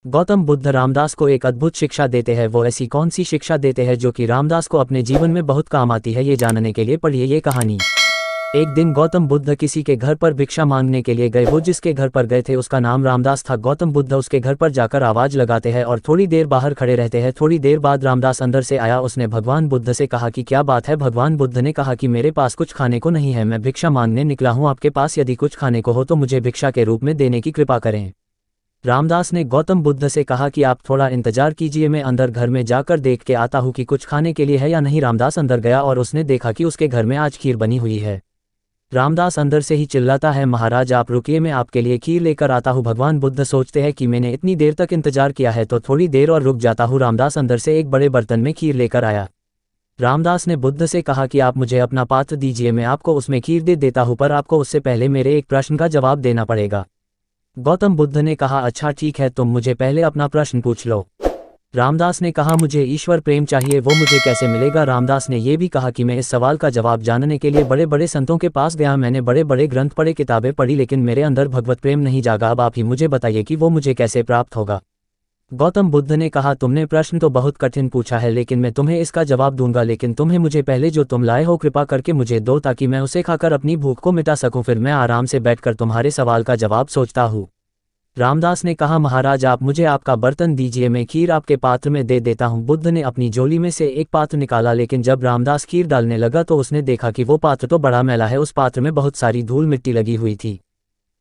गौतम बुद्ध रामदास को एक अद्भुत शिक्षा देते हैं। वो ऐसी कौन सी शिक्षा देते हैं जो कि रामदास को अपने जीवन में बहुत काम आती है, ये जानने के लिए पढ़िए ये कहानी। एक दिन गौतम बुद्ध किसी के घर पर भिक्षा मांगने के लिए गए। वो जिसके घर पर गए थे उसका नाम रामदास था। गौतम बुद्ध उसके घर पर जाकर आवाज लगाते हैं और थोड़ी देर बाहर खड़े रहते हैं। थोड़ी देर बाद रामदास अंदर से आया। उसने भगवान बुद्ध से कहा कि क्या बात है। भगवान बुद्ध ने कहा कि मेरे पास कुछ खाने को नहीं है, मैं भिक्षा मांगने निकला हूँ। आपके पास यदि कुछ खाने को हो तो मुझे भिक्षा के रूप में देने की कृपा करें। रामदास ने गौतम बुद्ध से कहा कि आप थोड़ा इंतजार कीजिए, मैं अंदर घर में जाकर देख के आता हूँ कि कुछ खाने के लिए है या नहीं। रामदास अंदर गया और उसने देखा कि उसके घर में आज खीर बनी हुई है। रामदास अंदर से ही चिल्लाता है, महाराज आप रुकिए, मैं आपके लिए खीर लेकर आता हूँ। भगवान बुद्ध सोचते हैं कि मैंने इतनी देर तक इंतजार किया है तो थोड़ी देर और रुक जाता हूँ। रामदास अंदर से एक बड़े बर्तन में खीर लेकर आया। रामदास ने बुद्ध से कहा कि आप मुझे अपना पात्र दीजिए, मैं आपको उसमें खीर दे देता हूँ, पर आपको उससे पहले मेरे एक प्रश्न का जवाब देना पड़ेगा। गौतम बुद्ध ने कहा, अच्छा ठीक है, तुम मुझे पहले अपना प्रश्न पूछ लो। रामदास ने कहा, मुझे ईश्वर प्रेम चाहिए, वो मुझे कैसे मिलेगा। रामदास ने ये भी कहा कि मैं इस सवाल का जवाब जानने के लिए बड़े बड़े संतों के पास गया, मैंने बड़े बड़े ग्रंथ पढ़े, किताबें पढ़ी, लेकिन मेरे अंदर भगवत प्रेम नहीं जागा। अब आप ही मुझे बताइए कि वो मुझे कैसे प्राप्त होगा। गौतम बुद्ध ने कहा, तुमने प्रश्न तो बहुत कठिन पूछा है, लेकिन मैं तुम्हें इसका जवाब दूंगा, लेकिन तुम्हें मुझे पहले जो तुम लाए हो कृपा करके मुझे दो, ताकि मैं उसे खाकर अपनी भूख को मिटा सकूं। फिर मैं आराम से बैठकर तुम्हारे सवाल का जवाब सोचता हूँ। रामदास ने कहा, महाराज आप मुझे आपका बर्तन दीजिए, मैं खीर आपके पात्र में दे देता हूँ। बुद्ध ने अपनी झोली में से एक पात्र निकाला, लेकिन जब रामदास खीर डालने लगा तो उसने देखा कि वो पात्र तो बड़ा मैला है, उस पात्र में बहुत सारी धूल मिट्टी लगी हुई थी।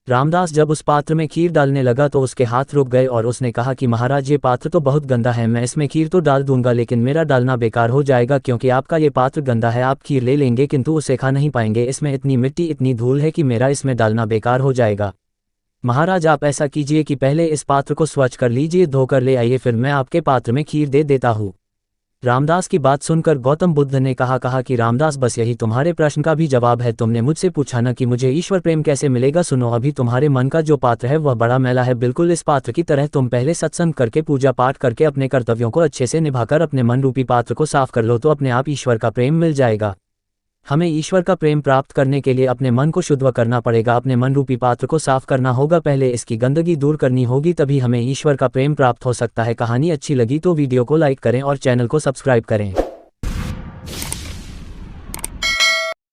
रामदास जब उस पात्र में खीर डालने लगा तो उसके हाथ रुक गए और उसने कहा कि महाराज ये पात्र तो बहुत गंदा है, मैं इसमें खीर तो डाल दूंगा, लेकिन मेरा डालना बेकार हो जाएगा, क्योंकि आपका ये पात्र गंदा है। आप खीर ले लेंगे किंतु उसे खा नहीं पाएंगे, इसमें इतनी मिट्टी इतनी धूल है कि मेरा इसमें डालना बेकार हो जाएगा। महाराज आप ऐसा कीजिए कि पहले इस पात्र को स्वच्छ कर लीजिए, धोकर ले आइए, फिर मैं आपके पात्र में खीर दे देता हूँ। रामदास की बात सुनकर गौतम बुद्ध ने कहा कि रामदास बस यही तुम्हारे प्रश्न का भी जवाब है। तुमने मुझसे पूछा ना कि मुझे ईश्वर प्रेम कैसे मिलेगा। सुनो, अभी तुम्हारे मन का जो पात्र है वह बड़ा मैला है, बिल्कुल इस पात्र की तरह। तुम पहले सत्संग करके पूजा पाठ करके अपने कर्तव्यों को अच्छे से निभाकर अपने मन रूपी पात्र को साफ कर लो, तो अपने आप ईश्वर का प्रेम मिल जाएगा। हमें ईश्वर का प्रेम प्राप्त करने के लिए अपने मन को शुद्ध करना पड़ेगा, अपने मन रूपी पात्र को साफ करना होगा, पहले इसकी गंदगी दूर करनी होगी, तभी हमें ईश्वर का प्रेम प्राप्त हो सकता है। कहानी अच्छी लगी तो वीडियो को लाइक करें और चैनल को सब्सक्राइब करें।